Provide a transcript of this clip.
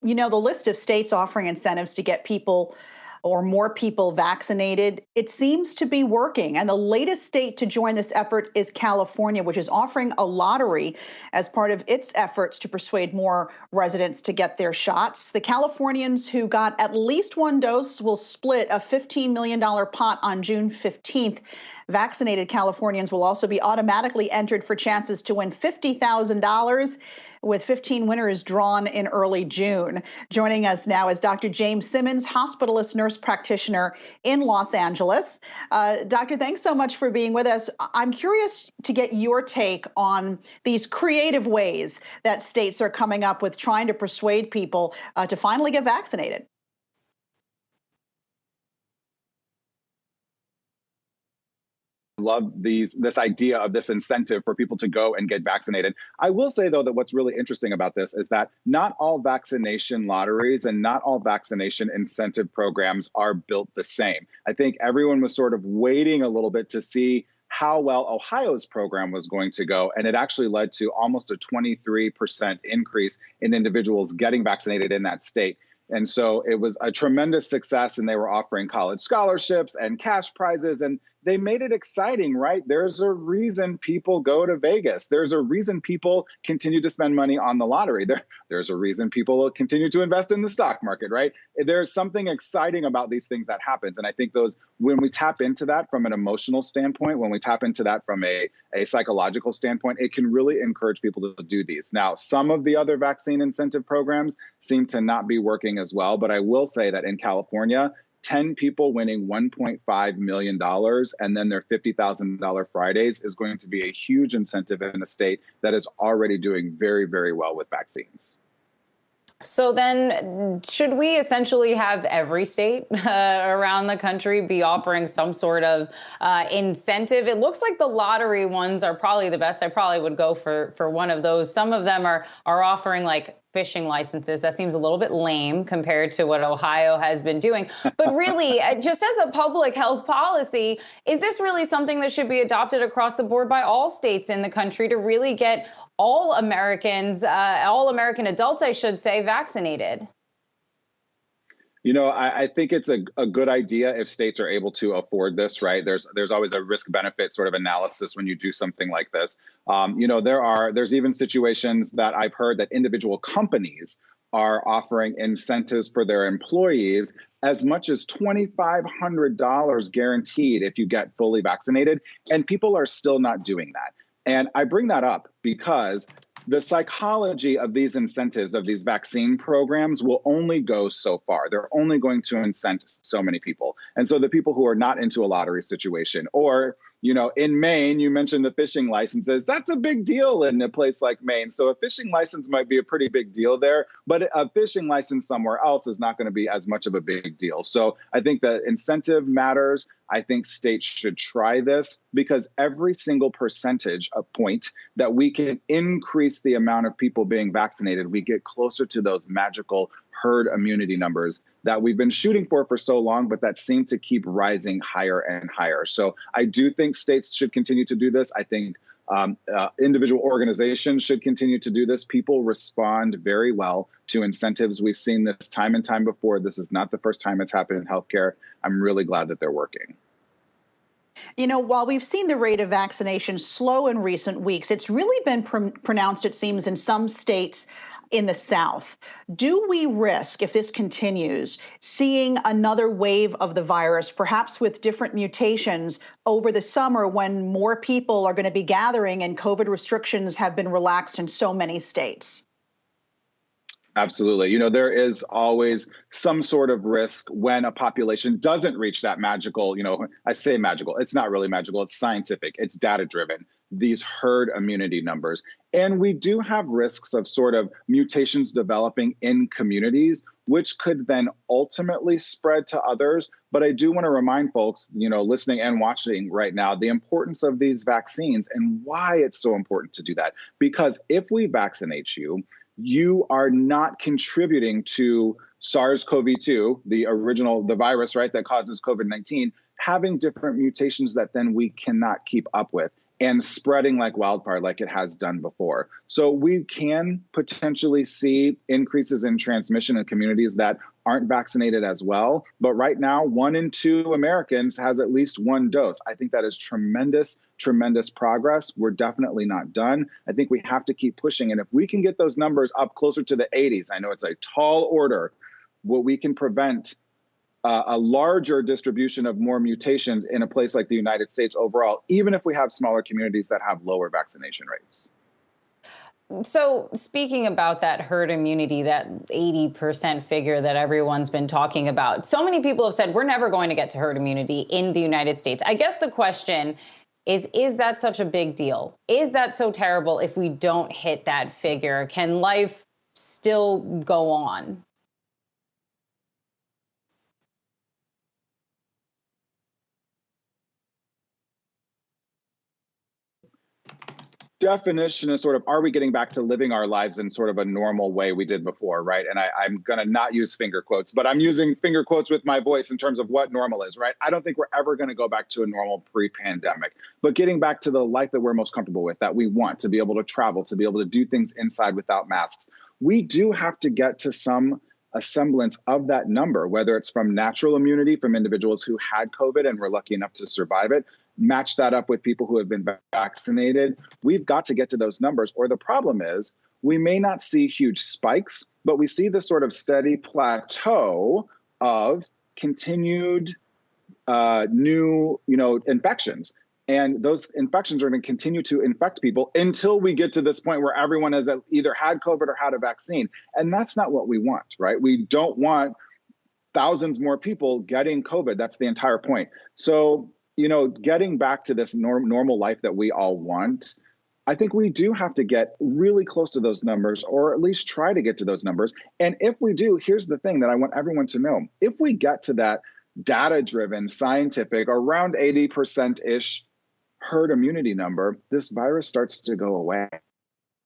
The list of states offering incentives to get people or more people vaccinated, it seems to be working. And the latest state to join this effort is California, which is offering a lottery as part of its efforts to persuade more residents to get their shots. The Californians who got at least one dose will split a $15 million pot on June 15th. Vaccinated Californians will also be automatically entered for chances to win $50,000, with 15 winners drawn in early June. Joining us now is Dr. James Simmons, Hospitalist Nurse Practitioner in Los Angeles. Doctor, thanks so much for being with us. I'm curious to get your take on these creative ways that states are coming up with trying to persuade people to finally get vaccinated. Love this idea of this incentive for people to go and get vaccinated. I will say, though, that what's really interesting about this is that not all vaccination lotteries and not all vaccination incentive programs are built the same. I think everyone was sort of waiting a little bit to see how well Ohio's program was going to go. And it actually led to almost a 23% increase in individuals getting vaccinated in that state. And so it was a tremendous success, and they were offering college scholarships and cash prizes, and they made it exciting, right? There's a reason people go to Vegas. There's a reason people continue to spend money on the lottery. There's a reason people continue to invest in the stock market, right? There's something exciting about these things that happens. And I think when we tap into that from an emotional standpoint, when we tap into that from a psychological standpoint, it can really encourage people to do these. Now, some of the other vaccine incentive programs seem to not be working as well, but I will say that in California, 10 people winning $1.5 million and then their $50,000 Fridays is going to be a huge incentive in a state that is already doing very, very well with vaccines. So then should we essentially have every state around the country be offering some sort of incentive? It looks like the lottery ones are probably the best. I probably would go for one of those. Some of them are offering like fishing licenses. That seems a little bit lame compared to what Ohio has been doing. But really, just as a public health policy, is this really something that should be adopted across the board by all states in the country to really get all Americans, all American adults, I should say, vaccinated? I think it's a good idea if states are able to afford this, right? There's always a risk benefit sort of analysis when you do something like this. There's even situations that I've heard that individual companies are offering incentives for their employees as much as $2,500 guaranteed if you get fully vaccinated, and people are still not doing that. And I bring that up because the psychology of these incentives, of these vaccine programs, will only go so far. They're only going to incent so many people. And so the people who are not into a lottery situation, or, in Maine, you mentioned the fishing licenses. That's a big deal in a place like Maine. So a fishing license might be a pretty big deal there, but a fishing license somewhere else is not going to be as much of a big deal. So I think that incentive matters. I think states should try this because every single percentage point that we can increase the amount of people being vaccinated, we get closer to those magical herd immunity numbers that we've been shooting for so long, but that seem to keep rising higher and higher. So I do think states should continue to do this. I think individual organizations should continue to do this. People respond very well to incentives. We've seen this time and time before. This is not the first time it's happened in healthcare. I'm really glad that they're working. While we've seen the rate of vaccination slow in recent weeks, it's really been pronounced, it seems, in some states in the South. Do we risk, if this continues, seeing another wave of the virus, perhaps with different mutations over the summer when more people are going to be gathering and COVID restrictions have been relaxed in so many states? Absolutely. There is always some sort of risk when a population doesn't reach that magical, I say magical, it's not really magical, it's scientific, it's data driven, these herd immunity numbers. And we do have risks of sort of mutations developing in communities, which could then ultimately spread to others. But I do want to remind folks, listening and watching right now, the importance of these vaccines and why it's so important to do that. Because if we vaccinate you, you are not contributing to SARS-CoV-2, the virus, right, that causes COVID-19, having different mutations that then we cannot keep up with. and spreading like wildfire like it has done before. So we can potentially see increases in transmission in communities that aren't vaccinated as well. But right now, 1 in 2 Americans has at least one dose. I think that is tremendous, tremendous progress. We're definitely not done. I think we have to keep pushing. And if we can get those numbers up closer to the 80s, I know it's a tall order, what we can prevent a larger distribution of more mutations in a place like the United States overall, even if we have smaller communities that have lower vaccination rates. So speaking about that herd immunity, that 80% figure that everyone's been talking about, so many people have said we're never going to get to herd immunity in the United States. I guess the question is that such a big deal? Is that so terrible if we don't hit that figure? Can life still go on? Definition is sort of, are we getting back to living our lives in sort of a normal way we did before, right? And I'm going to not use finger quotes, but I'm using finger quotes with my voice in terms of what normal is, right? I don't think we're ever going to go back to a normal pre-pandemic, but getting back to the life that we're most comfortable with, that we want to be able to travel, to be able to do things inside without masks. We do have to get to a semblance of that number, whether it's from natural immunity from individuals who had COVID and were lucky enough to survive it, match that up with people who have been vaccinated. We've got to get to those numbers, or the problem is we may not see huge spikes, but we see this sort of steady plateau of continued new, infections. And those infections are going to continue to infect people until we get to this point where everyone has either had COVID or had a vaccine. And that's not what we want, right? We don't want thousands more people getting COVID. That's the entire point. So, getting back to this normal life that we all want, I think we do have to get really close to those numbers, or at least try to get to those numbers. And if we do, here's the thing that I want everyone to know. If we get to that data-driven, scientific, around 80%-ish herd immunity number, this virus starts to go away.